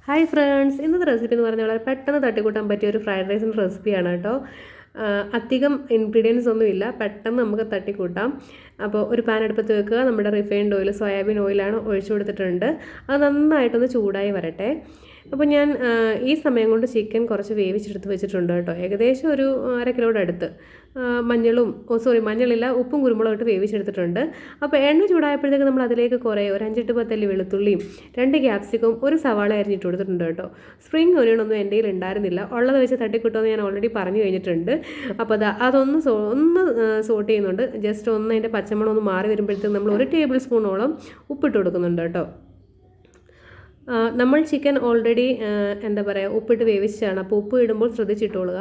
Hi friends, ഇന്നത്തെ recipe എന്ന് പറഞ്ഞാൽ വളരെ പെട്ടെന്ന് തട്ടിക്കൂട്ടാൻ പറ്റിയ ഒരു ഫ്രൈഡ് റൈസിൻ്റെ റെസിപ്പിയാണ് കേട്ടോ. അധികം ഇൻഗ്രീഡിയൻസ് ഒന്നുമില്ല, പെട്ടെന്ന് നമുക്ക് തട്ടിക്കൂട്ടാം. അപ്പോൾ ഒരു പാൻ അടുപ്പത്ത് വെക്കുക. നമ്മുടെ റിഫൈൻഡ് ഓയിൽ, സോയാബീൻ ഓയിലാണ് ഒഴിച്ചു കൊടുത്തിട്ടുണ്ട്. അത് നന്നായിട്ടൊന്ന് ചൂടായി വരട്ടെ. അപ്പോൾ ഞാൻ ഈ സമയം കൊണ്ട് ചിക്കൻ കുറച്ച് വേവിച്ചെടുത്ത് വെച്ചിട്ടുണ്ട് കേട്ടോ. ഏകദേശം ഒരു 1/2 കിലോയുടെ അടുത്ത്. മഞ്ഞളില്ല, ഉപ്പും കുരുമുളകും ഇട്ട് വേവിച്ചെടുത്തിട്ടുണ്ട്. അപ്പോൾ എണ്ണ ചൂടായപ്പോഴത്തേക്ക് നമ്മൾ അതിലേക്ക് ഒരു 5-8 പത്തല്ലി വെളുത്തുള്ളിയും 2 ക്യാപ്സിക്കും ഒരു സവാള അരിഞ്ഞിട്ട് കൊടുത്തിട്ടുണ്ട് കേട്ടോ. സ്പ്രിംഗ് ഒനിയൻ ഒന്നും എൻ്റെ കയ്യിൽ ഉണ്ടായിരുന്നില്ല, ഉള്ളത് വെച്ച് തട്ടിക്കൂട്ടുമെന്ന് ഞാൻ ഓൾറെഡി പറഞ്ഞു കഴിഞ്ഞിട്ടുണ്ട്. അപ്പോൾ അതൊന്ന് സോട്ട് ചെയ്യുന്നുണ്ട്. ജസ്റ്റ് ഒന്ന് അതിൻ്റെ പച്ചമണം ഒന്ന് മാറി വരുമ്പോഴത്തേക്ക് നമ്മൾ 1 ടേബിൾ സ്പൂണോളം ഉപ്പിട്ട് കൊടുക്കുന്നുണ്ട് കേട്ടോ. നമ്മൾ ചിക്കൻ ഓൾറെഡി ഉപ്പിട്ട് വേവിച്ചതാണ്. അപ്പോൾ ഉപ്പ് ഇടുമ്പോൾ ശ്രദ്ധിച്ചിട്ടുകൊള്ളുക.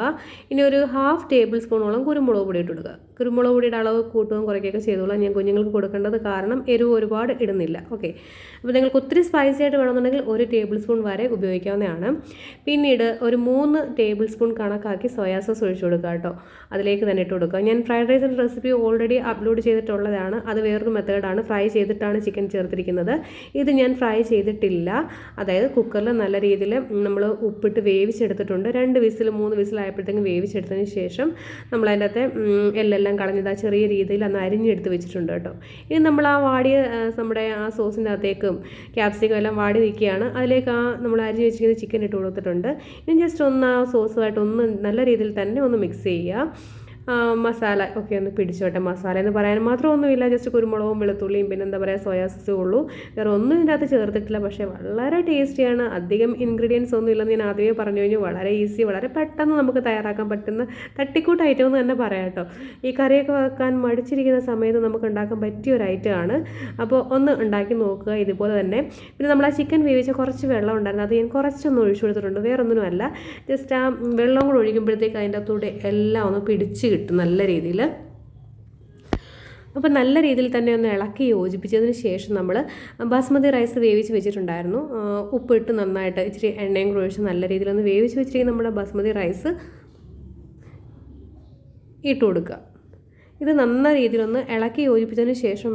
ഇനി ഒരു 1/2 ടേബിൾ സ്പൂണോളം കുരുമുളക് പൊടി ഇട്ട് കൊടുക്കുക. കുരുമുളക് പൊടിയുടെ അളവ് കൂട്ടുകയും കുറയ്ക്കുകയൊക്കെ ചെയ്തോളാം. ഞാൻ കുഞ്ഞുങ്ങൾക്ക് കൊടുക്കേണ്ടത് കാരണം എരിവ് ഒരുപാട് ഇടുന്നില്ല. ഓക്കെ, അപ്പോൾ നിങ്ങൾക്ക് ഒത്തിരി സ്പൈസി ആയിട്ട് വേണമെന്നുണ്ടെങ്കിൽ 1 ടേബിൾ സ്പൂൺ വരെ ഉപയോഗിക്കാവുന്നതാണ്. പിന്നീട് ഒരു 3 ടേബിൾ സ്പൂൺ കണക്കാക്കി സോയാ സോസ് ഒഴിച്ചു കൊടുക്കുക കേട്ടോ. അതിലേക്ക് തന്നെ ഇട്ട് കൊടുക്കുക. ഞാൻ ഫ്രൈഡ് റൈസിൻ്റെ റെസിപ്പി ഓൾറെഡി അപ്ലോഡ് ചെയ്തിട്ടുള്ളതാണ്. അത് വേറൊരു മെത്തേഡാണ്. ഫ്രൈ ചെയ്തിട്ടാണ് ചിക്കൻ ചേർത്തിരിക്കുന്നത്. ഇത് ഞാൻ ഫ്രൈ ചെയ്തിട്ടില്ല. അതായത് കുക്കറിൽ നല്ല രീതിയിൽ നമ്മൾ ഉപ്പിട്ട് വേവിച്ചെടുത്തിട്ടുണ്ട്. 2 വിസിൽ 3 വിസിലായപ്പോഴത്തേക്കും വേവിച്ചെടുത്തതിന് ശേഷം നമ്മൾ അതിൻ്റെ അകത്തെ എല്ലെല്ലാം കളഞ്ഞത് ചെറിയ രീതിയിൽ അന്ന് അരിഞ്ഞെടുത്ത് വെച്ചിട്ടുണ്ട് കേട്ടോ. ഇനി നമ്മൾ നമ്മുടെ ആ സോസിൻ്റെ അകത്തേക്കും ക്യാപ്സിക്കം എല്ലാം വാടി നിൽക്കുകയാണ്. അതിലേക്ക് നമ്മൾ അരിഞ്ഞ് വെച്ചിരിക്കുന്ന ചിക്കൻ ഇട്ട് കൊടുത്തിട്ടുണ്ട്. ഇനി ജസ്റ്റ് ഒന്ന് ആ സോസുമായിട്ട് നല്ല രീതിയിൽ തന്നെ ഒന്ന് മിക്സ് ചെയ്യുക. മസാല ഒക്കെ ഒന്ന് പിടിച്ചോട്ടെ. മസാല എന്ന് പറയാൻ മാത്രമൊന്നുമില്ല, ജസ്റ്റ് കുരുമുളകും വെളുത്തുള്ളിയും പിന്നെ സോയാ സോസും ഉള്ളൂ. വേറെ ഒന്നും ഇതിൻ്റെ അകത്ത് ചേർത്തിട്ടില്ല. പക്ഷേ വളരെ ടേസ്റ്റിയാണ്. അധികം ഇൻഗ്രീഡിയൻസ് ഒന്നും ഇല്ലെന്ന് ഞാൻ ആദ്യമേ പറഞ്ഞു കഴിഞ്ഞു. വളരെ ഈസി, വളരെ പെട്ടെന്ന് നമുക്ക് തയ്യാറാക്കാൻ പറ്റുന്ന തട്ടിക്കൂട്ട് ഐറ്റം എന്ന് തന്നെ പറയാം കേട്ടോ. ഈ കറിയൊക്കെ വെക്കാൻ മടിച്ചിരിക്കുന്ന സമയത്ത് നമുക്ക് ഉണ്ടാക്കാൻ പറ്റിയ ഒരു ഐറ്റമാണ്. അപ്പോൾ ഒന്ന് ഉണ്ടാക്കി നോക്കുക ഇതുപോലെ തന്നെ. പിന്നെ നമ്മൾ ആ ചിക്കൻ വേവിച്ച കുറച്ച് വെള്ളം ഉണ്ടായിരുന്നു, അത് ഞാൻ കുറച്ചൊന്ന് ഒഴിച്ചു കൊടുത്തിട്ടുണ്ട്. വേറൊന്നിനുമല്ല, ജസ്റ്റ് ആ വെള്ളം കൂടെ ഒഴിക്കുമ്പോഴത്തേക്ക് അതിൻ്റെ അകത്തൂടെ എല്ലാം ഒന്ന് പിടിച്ച് കിട്ടും നല്ല രീതിയിൽ. അപ്പോൾ നല്ല രീതിയിൽ തന്നെ ഒന്ന് ഇളക്കി യോജിപ്പിച്ചതിന് ശേഷം നമ്മൾ ബാസ്മതി റൈസ് വേവിച്ച് വെച്ചിട്ടുണ്ടായിരുന്നു. ഉപ്പിട്ട് നന്നായിട്ട് ഇച്ചിരി എണ്ണയും കൂടെ ഒഴിച്ച് നല്ല രീതിയിലൊന്ന് വേവിച്ച് വെച്ചിരിക്കുന്ന നമ്മുടെ ബാസ്മതി റൈസ് ഇട്ട് കൊടുക്കുക. ഇത് നല്ല രീതിയിലൊന്ന് ഇളക്കി യോജിപ്പിച്ചതിന് ശേഷം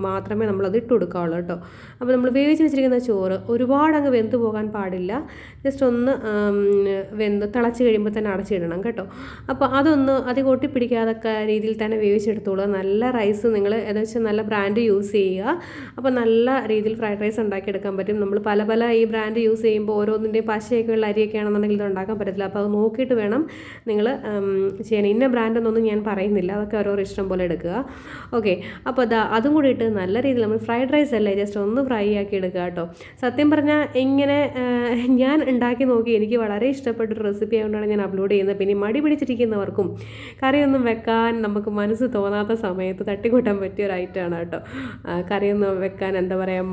മാത്രമേ നമ്മളത് ഇട്ട് കൊടുക്കാവുള്ളൂ കേട്ടോ. അപ്പോൾ നമ്മൾ വേവിച്ച് വെച്ചിരിക്കുന്ന ചോറ് ഒരുപാടങ്ങ് വെന്ത് പോകാൻ പാടില്ല. ജസ്റ്റ് ഒന്ന് തിളച്ച് കഴിയുമ്പോൾ തന്നെ അടച്ചിടണം കേട്ടോ. അപ്പോൾ അതൊന്ന് അധികം ഒട്ടിപ്പിടിക്കാതൊക്കെ രീതിയിൽ തന്നെ വേവിച്ചെടുത്തോളുക. നല്ല റൈസ് നിങ്ങൾ ഏകദേശം നല്ല ബ്രാൻഡ് യൂസ് ചെയ്യുക. അപ്പോൾ നല്ല രീതിയിൽ ഫ്രൈഡ് റൈസ് ഉണ്ടാക്കിയെടുക്കാൻ പറ്റും. നമ്മൾ പല ഈ ബ്രാൻഡ് യൂസ് ചെയ്യുമ്പോൾ ഓരോന്നിൻ്റെയും പശയൊക്കെയുള്ള അരിയൊക്കെ ആണെന്നുണ്ടെങ്കിൽ ഇത് ഉണ്ടാക്കാൻ പറ്റത്തില്ല. അപ്പോൾ അത് നോക്കിയിട്ട് വേണം നിങ്ങൾ ചെയ്യാൻ. ഇന്ന ബ്രാൻഡെന്നൊന്നും ഞാൻ പറയുന്നില്ല, അതൊക്കെ ഓരോ ഇഷ്ടം പോലെ എടുക്കുക. ഓക്കെ, അപ്പോൾ അതും കൂടി ഇട്ട് നല്ല രീതിയിൽ നമ്മൾ ഫ്രൈഡ് റൈസ് അല്ലേ ജസ്റ്റ് ഒന്ന് ഫ്രൈ ആക്കി എടുക്കുക കേട്ടോ. സത്യം പറഞ്ഞാൽ ഇങ്ങനെ ഞാൻ ഉണ്ടാക്കി നോക്കി, എനിക്ക് വളരെ ഇഷ്ടപ്പെട്ടൊരു റെസിപ്പി ആയതുകൊണ്ടാണ് ഞാൻ അപ്ലോഡ് ചെയ്യുന്നത്. പിന്നെ മടി പിടിച്ചിരിക്കുന്നവർക്കും കറിയൊന്നും വെക്കാൻ നമുക്ക് മനസ്സ് തോന്നാത്ത സമയത്ത് തട്ടിക്കൂട്ടാൻ പറ്റിയൊരു ഐറ്റമാണ് കേട്ടോ. കറിയൊന്നും വെക്കാൻ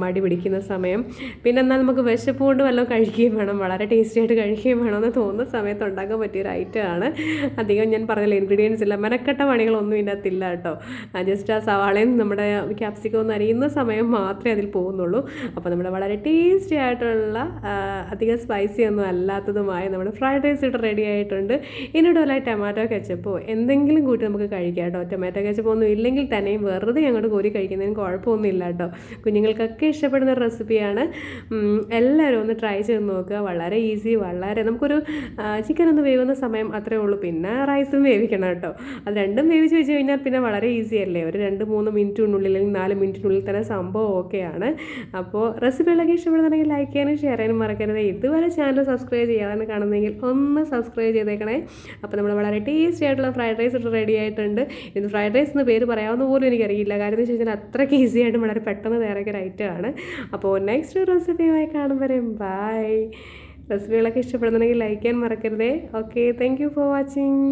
മടി പിടിക്കുന്ന സമയം, പിന്നെ എന്നാൽ നമുക്ക് വിശപ്പ് കൊണ്ട് വല്ലതും കഴിക്കുകയും വേണം, വളരെ ടേസ്റ്റി ആയിട്ട് കഴിക്കുകയും വേണമെന്ന് തോന്നുന്ന സമയത്ത് ഉണ്ടാക്കാൻ പറ്റിയൊരു ഐറ്റമാണ്. അധികം ഞാൻ പറഞ്ഞില്ല, ഇൻഗ്രീഡിയൻസ് ഇല്ല, മെനക്കെട്ട പണികളൊന്നും ഇതിനകത്തില്ല കേട്ടോ. ജസ്റ്റ് ആ സവാളയും നമ്മുടെ ക്യാപ്സിക്കം ഒന്ന് അരിയുന്ന സമയം മാത്രമേ അതിൽ പോകുന്നുള്ളൂ. അപ്പോൾ നമ്മുടെ വളരെ ടേസ്റ്റി ആയിട്ടുള്ള അധികം സ്പൈസി ഒന്നും അല്ലാത്തതുമായ നമ്മുടെ ഫ്രൈഡ് റൈസ് ഇവിടെ റെഡി ആയിട്ടുണ്ട്. ഇതിനോടുള്ള ടൊമാറ്റോ കെച്ചപ്പോ എന്തെങ്കിലും കൂട്ടി നമുക്ക് കഴിക്കാം കേട്ടോ. ടൊമാറ്റോ കെച്ചപ്പോ ഒന്നും ഇല്ലെങ്കിൽ തന്നെയും വെറുതെ അങ്ങോട്ട് കോരി കഴിക്കുന്നതിന് കുഴപ്പമൊന്നും ഇല്ല കേട്ടോ. കുഞ്ഞുങ്ങൾക്കൊക്കെ ഇഷ്ടപ്പെടുന്ന റെസിപ്പിയാണ്. എല്ലാവരും ഒന്ന് ട്രൈ ചെയ്ത് നോക്കുക. വളരെ ഈസി, നമുക്കൊരു ചിക്കൻ ഒന്ന് വേവുന്ന സമയം അത്രേ ഉള്ളൂ. പിന്നെ റൈസും വേവിക്കണം കേട്ടോ. അത് രണ്ടും വേവിച്ച് വെച്ച് കഴിഞ്ഞാൽ പിന്നെ വളരെ ഈസി അല്ലേ. ഒരു 2-3 മിനിറ്റിനുള്ളിൽ അല്ലെങ്കിൽ 4 മിനിറ്റിനുള്ളിൽ തന്നെ സംഭവം ഓക്കെയാണ്. അപ്പോൾ റെസിപ്പികളൊക്കെ ഇഷ്ടപ്പെടുന്നുണ്ടെങ്കിൽ ലൈക്ക് ചെയ്യാനും ഷെയർ ചെയ്യാനും മറക്കരുത്. ഇതുവരെ ചാനൽ സബ്സ്ക്രൈബ് ചെയ്യാതെ കാണുന്നെങ്കിൽ ഒന്ന് സബ്സ്ക്രൈബ് ചെയ്തേക്കണേ. അപ്പോൾ നമ്മൾ വളരെ ടേസ്റ്റി ആയിട്ടുള്ള ഫ്രൈഡ് റൈസ് റെഡി ആയിട്ടുണ്ട്. ഇത് ഫ്രൈഡ് റൈസ് എന്ന് പേര് പറയാവുന്ന പോലും എനിക്കറിയില്ല. കാര്യം എന്ന് വെച്ച് കഴിഞ്ഞാൽ അത്രയ്ക്ക് ഈസി ആയിട്ട് വളരെ പെട്ടെന്ന് തയ്യാറാക്കിയ ഒരു ഐറ്റമാണ്. അപ്പോൾ നെക്സ്റ്റ് റെസിപ്പിയുമായി കാണുമ്പോഴേ ബൈ. റെസിപ്പികളൊക്കെ ഇഷ്ടപ്പെടുന്നുണ്ടെങ്കിൽ ലൈക്ക് ചെയ്യാൻ മറക്കരുതേ. Okay, thank you for watching.